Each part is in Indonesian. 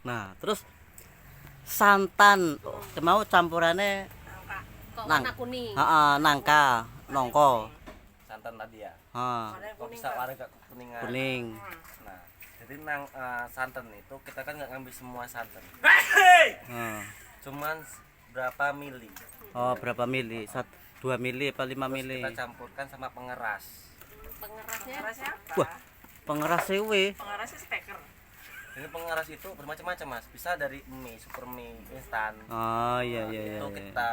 Nah, terus santan mau campurannya warna kuning. nangka, nongko. Santan tadi ya. Warna Kok bisa warna kuningan? Kuning. Nah, jadi santan itu kita kan nggak ngambil semua santan. Cuman berapa mili? Oh, berapa mili? 2 mili apa 5 mili? Kita campurkan sama pengeras. Pengerasnya apa? Wah, pengeras sewe. Pengerasnya steker. Ini pengeras itu bermacam-macam mas. Bisa dari mie, super mie, instan. Oh iya. Itu kita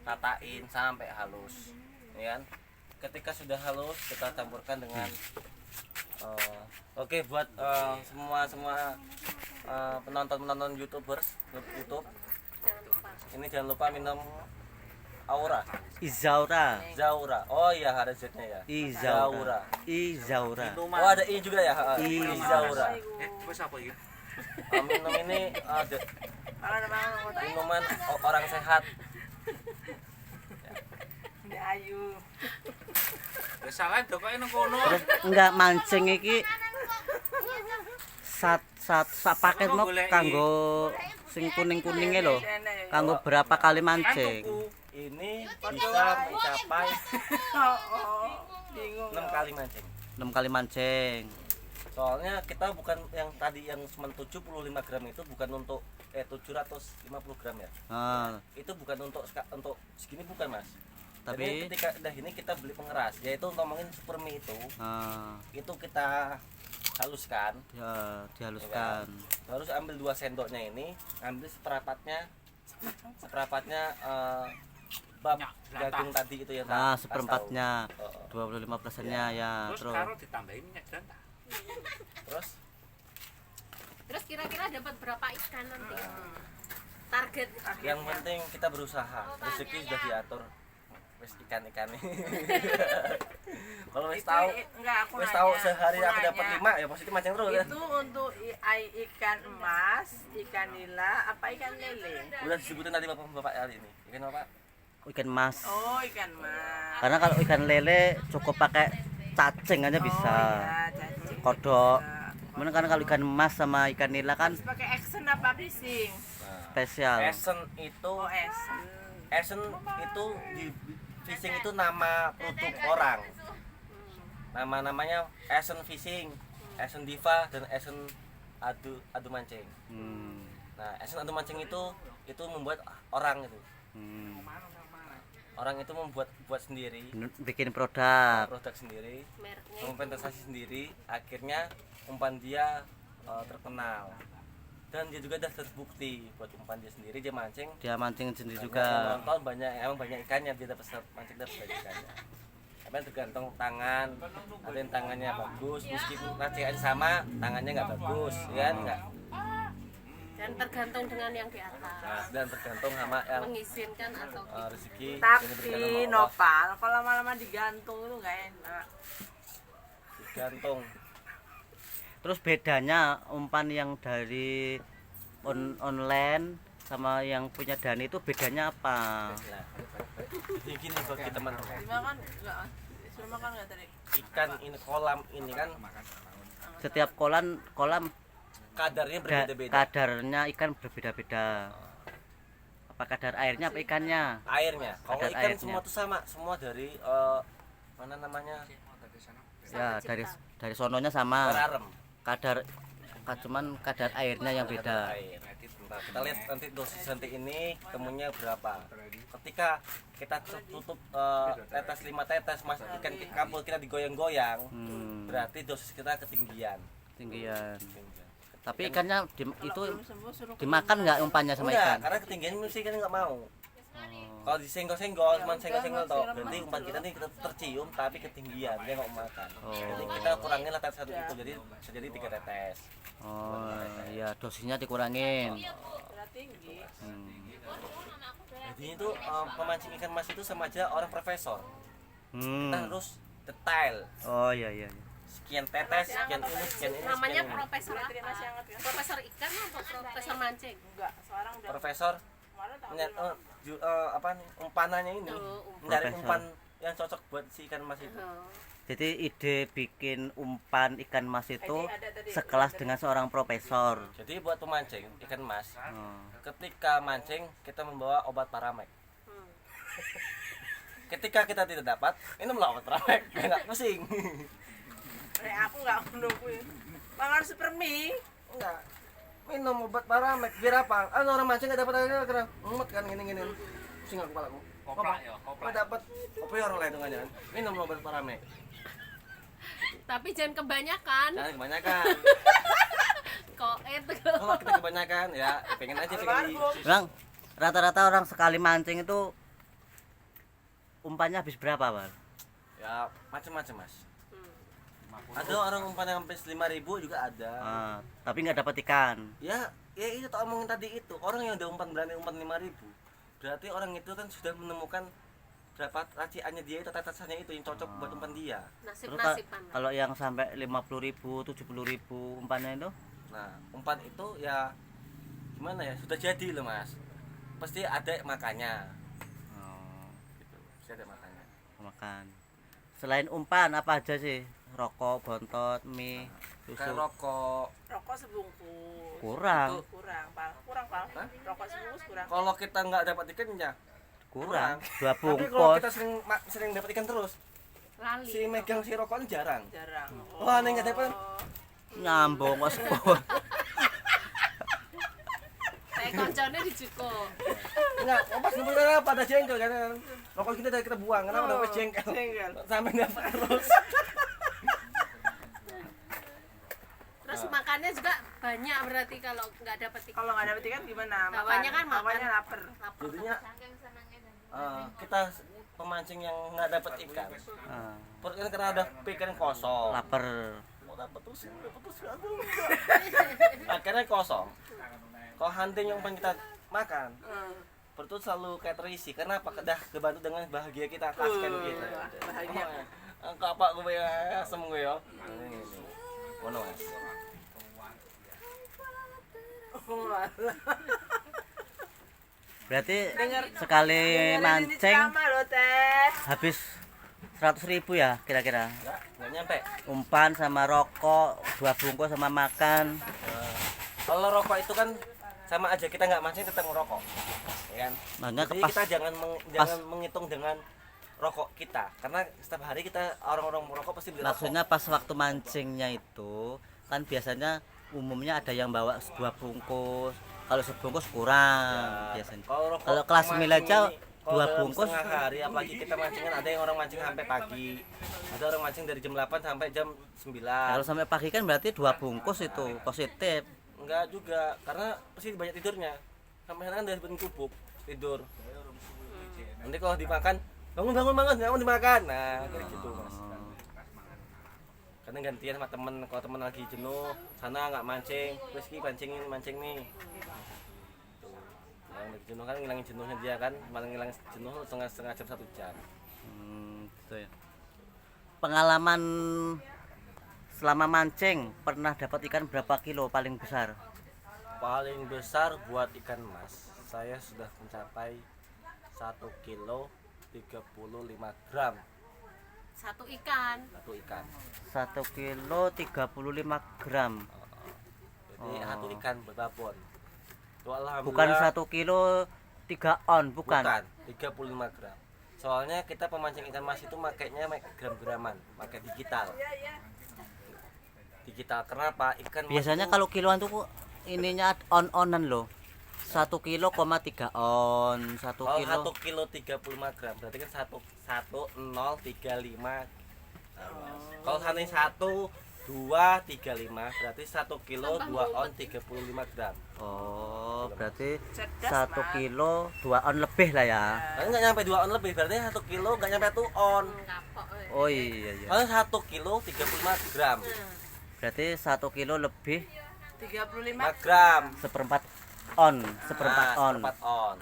tatain sampai halus, ya kan? Ketika sudah halus kita campurkan dengan oke, buat semua penonton YouTubers YouTube ini jangan lupa minum Aura Izaura. Zaura. Oh iya, ada Z-nya ya. Izaura. Oh ada I juga ya. Izaura. Wes apa iki? Minum ini ada minuman orang sehat. Ayu. Wes salah dokoke nang kono. Terus enggak mancing iki sak paket mau kanggo sing kuning-kuninge lho. Kanggo berapa kali mancing? Ini bisa mencapai Bingung. 6 kali mancing. 6 kali mancing. Soalnya kita bukan yang tadi yang cuma 75 gram itu bukan untuk 750 gram ya. Itu bukan untuk segini bukan mas. Tapi jadi ketika udah ini kita beli pengeras, yaitu ngomongin super mie itu kita haluskan. Ya, dihaluskan. Ya, harus ambil 2 sendoknya ini, ambil seperempatnya bab jagung tadi itu ya. Seperempatnya 25%-nya ya. Terus karo ditambahin minyak jelantah. Terus kira-kira dapat berapa ikan nanti? Target. Yang penting kita berusaha. Rezeki sudah diatur. Wes ikan-ikan nih. Kalau wes tahu sehari aku dapat 5 ya pasti mancing terus ya. Itu untuk ikan emas, ikan nila, apa ikan lele? Udah disebutin tadi bapak kali ini. Ikan apa? Ikan mas. Oh, ikan mas. Karena kalau ikan lele cukup pakai cacing aja bisa. Iya, cacing. Kodok. Cuman kan kalau ikan emas sama ikan nila kan Pakai action apa fishing? spesial. Esen itu di fishing itu nama produk orang. Namanya Esen Fishing, Esen Diva dan Esen adu mancing. Nah, Esen adu mancing itu membuat orang itu. Orang itu buat sendiri, Bikin produk. sendiri, Mereknya kompensasi sendiri, akhirnya umpan dia terkenal. Dan dia juga sudah terbukti buat umpan dia sendiri, dia mancing Sendiri yang juga. nonton banyak ikannya, dia dapat mancing dapat banyak ikannya. Tapi tergantung tangan, ada yang tangannya bagus, meskipun racikan sama tangannya nggak bagus, ya enggak. dan tergantung dengan yang di atas. Nah, dan tergantung sama yang Mengizinkan atau rezeki yang diberikan tapi sama Allah. nopal kalau lama-lama digantung itu nggak enak. Digantung. Terus bedanya umpan yang dari online sama yang punya Dani itu bedanya apa? Nah, jadi gini bagi teman-teman, Dimakan nggak? Suruh makan nggak tadi? ikan ini kolam ini kan Setiap kolam kadarnya berbeda-beda. kadarnya ikan berbeda-beda. Apa kadar airnya apa ikannya? Airnya, kalau Kadar ikan airnya. semua tuh sama, semua dari mana namanya Ya, dari sononya sama. berarem. Cuman kadar airnya yang beda. Air. Nah, kita lihat nanti dosis nanti ini ketemunya berapa. Ketika kita tutup tetes 5 tetes mas ikan kapul kita digoyang-goyang, berarti dosis kita ketinggian. Tinggian. Tapi ikannya itu Sembuh suruh dimakan nggak umpannya sama Enggak, ikan? karena ketinggian mesti kan nggak mau. Kalau disenggol-senggol, cuma senggol-senggol toh, berarti umpan kita nih tercium tapi ketinggian, dia nggak mau makan. Jadi kita kurangin lah tetes satu itu, jadi bisa jadi 3 tetes. Oh, iya dosisnya dikurangin. tinggi. Jadi itu pemancing ikan mas itu sama aja orang profesor. Kita harus detail. Oh iya. Sekian tetes, sekian ini, Namanya sekian ini. profesor apa? Profesor ikan atau profesor mancing? Enggak, sekarang udah Profesor apa nih umpanannya ini, Oh, mencari Profesor. umpan yang cocok buat si ikan mas itu. Jadi ide bikin umpan ikan mas itu Ada tadi. sekelas dengan seorang profesor. Jadi buat pemancing ikan mas, Oh. ketika mancing kita membawa obat paramek. Hmm. Ketika kita tidak dapat, minumlah obat paramek, biar nggak pusing. Nek aku nggak menunggu. Mangan supermi. Enggak. Minum obat paramek biar apa? Orang mancing nggak dapat aja karena mumet kan gini-gini. Pusing aku kepalaku. Koplak ya, koplak. Nggak dapat. Kopi orang lain hitungannya kan. Minum obat paramek. Tapi jangan kebanyakan. Jangan kebanyakan. Kok itu. Kalau kita kebanyakan ya pengen aja sekali. Bang, rata-rata orang sekali mancing itu umpannya habis berapa, Bang? Ya macam-macam mas. Ada orang umpan yang sampai 5.000 juga ada. Ah, tapi nggak dapat ikan. Ya itu tak omongin tadi itu. Orang yang udah umpan berani umpan 5.000, berarti orang itu kan sudah menemukan berapa raciannya dia itu, tatasannya itu yang cocok buat umpan dia. Terus Nasib-nasiban. kalau yang sampai 50.000, 70.000 umpannya itu Nah, umpan itu ya gimana ya? Sudah jadi loh mas. Pasti ada makannya. Gitu. Pasti ada makannya. makan. Selain umpan apa aja sih? Rokok, bontot, mie, Kayak susu. rokok. Rokok sebungkus. Kurang, Itu Kurang, Pal. Kurang, Pal. Hah? Rokok sebungkus kurang. Kalau kita nggak dapat ikan ya kurang. 2 Tapi kalau bungkus. kita sering dapat ikan terus, Lali. si megang si rokoknya jarang. Jarang. Wah, nih nggak dapat. Nyambung Mas. Kayak koncone dijuko. Enggak, pas nemu kenapa ada jengkel kan? Rokok kita dari kita buang, kenapa dapat jengkel? Jengkel. Sampai dapat terus. Terus makannya juga banyak berarti kalau nggak dapet ikan. Kalau nggak dapet ikan gimana? Bawahnya kan makan. Bawahnya lapar. Lapar. Jadinya kita pemancing yang nggak dapat ikan. Ah, Perut kan karena ada pikiran kosong. lapar. Mau dapat terus, aduh enggak. Akhirnya kosong. Kalau hunting yang pengen kita makan, perut tuh selalu kayak terisi. Karena apa? Dah kebantu dengan bahagia kita, kasihkan kita. Bahagia. Engkau apa gue ya, asem gue ya. Ngono mas. Berarti sekali mancing Sama lo teh. habis 100.000 ya kira-kira. Nggak nyampe. Umpan sama rokok, 2 bungkus sama makan. Kalau rokok itu kan sama aja, kita nggak mancing tetap ngerokok, ya kan? Makanya Jadi pas kita jangan menghitung dengan rokok kita, karena setiap hari kita orang-orang merokok pasti beli rokok. maksudnya pas waktu mancingnya itu kan biasanya umumnya ada yang bawa 2 bungkus. Kalau sebungkus kurang biasanya. rokok Kalau kelas mancing mil aja ini, kalau 2 dalam bungkus. setengah hari, apalagi kita mancingan, ada yang orang mancing sampai pagi, ada orang mancing dari jam 8 sampai jam 9. Kalau sampai pagi kan berarti 2 bungkus itu positif. Enggak juga, karena pasti banyak tidurnya. Sampai sekarang dari bentuk kubuk tidur. Nanti kalau dimakan, bangun, nggak mau dimakan. Nah, kayak gitu mas. Karena gantian sama temen, kalau temen lagi jenuh, sana nggak mancing, terus ki mancing nih. Tuh. Yang lagi jenuh kan ngilangin jenuhnya dia kan, malah ngilang jenuh setengah jam 1 jam. Gitu ya. Pengalaman selama mancing pernah dapat ikan berapa kilo paling besar? Paling besar buat ikan mas, saya sudah mencapai 1 kilo 35 gram Satu ikan. satu ikan. 1 kilo 35 gram. Jadi Oh. satu ikan berbabon. Tuh, alhamdulillah. Bukan 1 kilo 3 on, bukan. 35 gram. Soalnya kita pemancing ikan mas itu makainya gram-graman, pakai digital. Digital kenapa? Ikan mas Biasanya itu- kalau kiloan tuh ininya on-onan loh. 1 kilo, 3 on, 1 kalau kilo. 1 kilo 35 gram berarti kan 1035. Kalau sani 1,235 berarti 1 kilo 2 on 35 gram. Oh, berarti Cerdas, 1 Mas. kilo 2 on lebih lah ya. Kan nggak nyampe 2 on lebih, berarti 1 kilo nggak nyampe 2 on. Kapok. Oh iya iya. Kalau 1 kilo 35 gram. Berarti 1 kilo lebih 35 5 gram. seperempat on, seperempat Nah, on. seperempat on.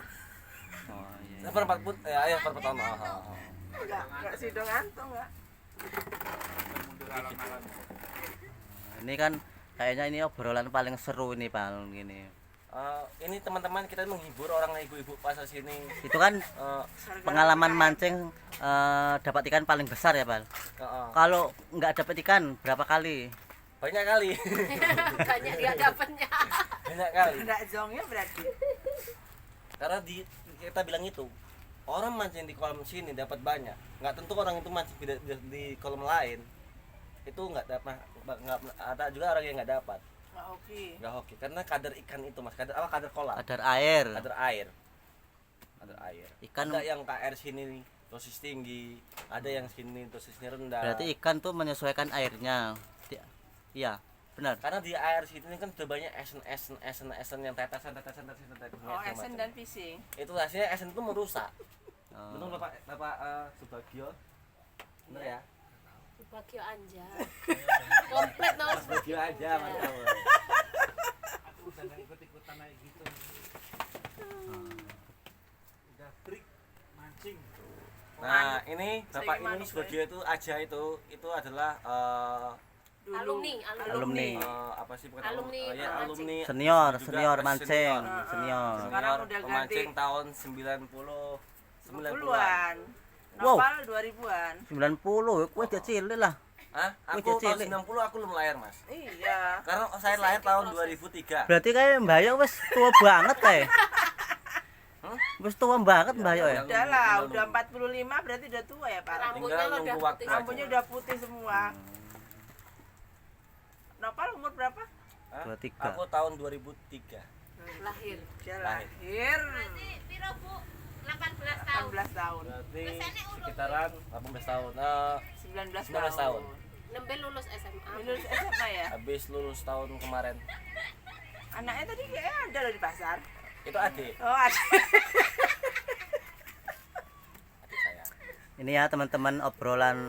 Oh, iya. Seperempat pun ya seperempat on. enggak sidong antung enggak. Ini kan kayaknya ini obrolan paling seru ini Pak gini. Ini teman-teman kita menghibur orang ibu-ibu pasar sini. Itu kan pengalaman mancing dapat ikan paling besar ya, Bal. Kalau nggak dapat ikan berapa kali? Banyak kali. Banyak dia dapatnya. Banyak kali. Enggak zongnya berarti. Karena kita bilang itu orang mancing di kolam sini dapat banyak. Nggak tentu orang itu mancing di kolam lain itu nggak dapat. Nggak ada juga orang yang nggak dapat. Nggak hoki karena kadar ikan itu mas, kadar kolam, Kadar air. kadar air. Ikan Ada yang KR sini dosis tinggi, ada yang sini dosisnya rendah. berarti ikan tuh menyesuaikan airnya. Iya, benar. Karena di air sini kan udah banyak esen yang tetesan. Esen dan fishing. Itu hasilnya esen itu merusak. Oh. Betul Bapak Subagio? Bener ya? Bagio Anja. Komplit no. Subagio aja mantap. Nah, ini Bapak ini Subagio itu aja itu adalah Alumni. apa sih bukan Alumni ya, mancing. alumni Senior juga mancing, senior. senior. Sekarang udah ganti. Pemancing tahun 90-an. Wow. Nopal 2000-an. 90, kowe dia cilik lah. Hah? Wih, Aku tahun cilik. 90 aku belum lahir, Mas. Iya. Karena saya lahir tahun 2003. Berarti kayak Mbak Yo wis tua banget kayak. Wis tua banget Mbak Yo ya. Udah lah, udah 45 berarti udah tua ya Pak. Rambutnya Tinggal lo udah nunggu waktu putih. aja. Rambutnya udah putih semua. Nopal umur berapa? Hah? 23. Aku tahun 2003. Lahir. Dia lahir Piro Bu? 18 tahun. 18 tahun. Berarti sekitaran 18 tahun. 19 19 tahun. Nembe lulus SMA. Lulus SMA ya? Habis lulus tahun kemarin. Anaknya tadi kayaknya ada loh di pasar. Itu adik Oh, ada. saya. Ini ya teman-teman obrolan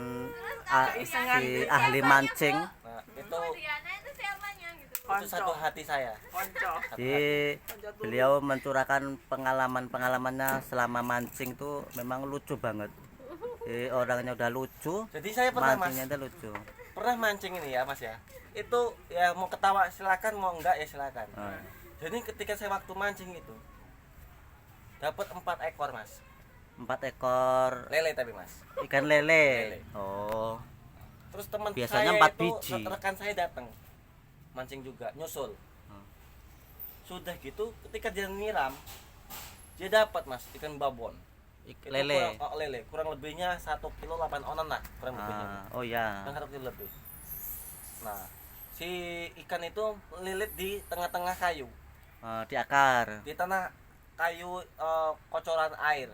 Keisengan si ahli mancing. Nah, itu Konco. satu hati saya. Konco. Satu Jadi hati. beliau mencurahkan pengalamannya selama mancing tuh memang lucu banget. Jadi orangnya udah lucu, Jadi saya pernah Mas, mancingnya udah lucu. pernah mancing ini ya Mas ya. Itu ya mau ketawa silakan, mau enggak ya silakan. Jadi ketika saya waktu mancing itu dapat 4 ekor Mas. 4 ekor Lele tapi Mas. ikan lele. Lele. Oh, Terus teman Biasanya saya 4 itu, biji. rekan saya datang mancing juga, nyusul. Sudah gitu ketika dia nyiram dia dapat Mas ikan babon. Itu lele. kurang lebihnya 1 kilo 8 onan lah kurang lebihnya. Oh ya. Yang 1 kilo lebih. Nah, si ikan itu lilit di tengah-tengah kayu, Di akar. di tanah kayu kocoran air,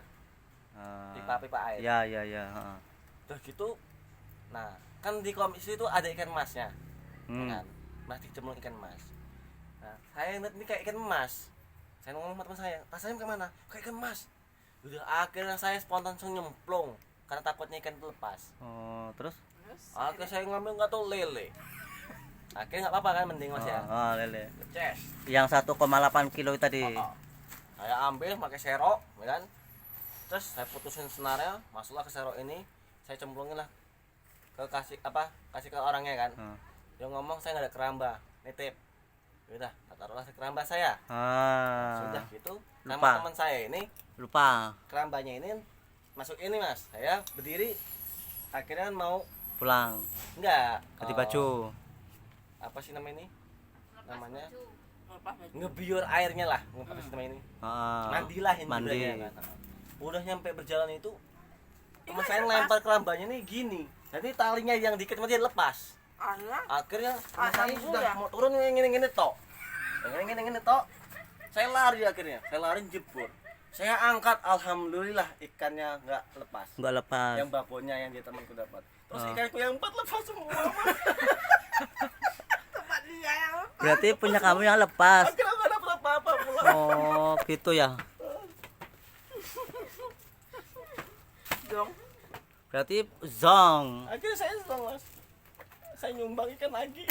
di pipa air. Ya ya ya. Udah gitu, nah kan di kolam isi itu ada ikan emasnya, kan? Mas dicemplung ikan emas. Nah, saya ngeliat ini kayak ikan emas. Saya ngomong sama teman saya, rasanya kayak mana? Kayak ikan emas. Udah akhirnya saya spontan nyemplung karena takutnya ikan itu lepas. Oh, terus? Akhirnya saya ngambil nggak tahu lele. Akhirnya nggak apa-apa kan, mending Mas ya. Oh, lele. Ces. Yang 1,8 kilo tadi. Saya ambil pakai serok, ya kan? Terus saya putusin senarnya, masuklah ke serok ini, saya cemplungin lah ke kasih ke orangnya kan. Dia ngomong saya nggak ada keramba, nitip. Udah, taruhlah keramba saya. Sudah gitu, sama Lupa. teman saya ini Lupa kerambanya ini masuk ini Mas. Saya berdiri, akhirnya mau pulang. enggak Ganti baju. apa sih nama ini? Namanya Lepas baju. ngebiur airnya lah, apa sih nama ini? Ah, Mandilah ini mandi. sebenarnya, kan. Udah nyampe berjalan itu teman saya lempar kerambanya nih gini, jadi talinya yang dikit dia lepas. Allah. Akhirnya teman saya Alhamdulillah. sudah mau turun yang gini tok, saya lari, akhirnya saya lari jebur, saya angkat, alhamdulillah ikannya nggak lepas, Enggak lepas. yang babonnya yang dia temanku dapat, terus Ah. ikanku yang 4 lepas semua. Tempat dia yang Berarti punya kamu yang lepas. Akhirnya nggak dapat apa-apa pulang. Oh, gitu ya. dong. Berarti zong. Akhirnya saya senang Mas, saya nyumbang ikan lagi.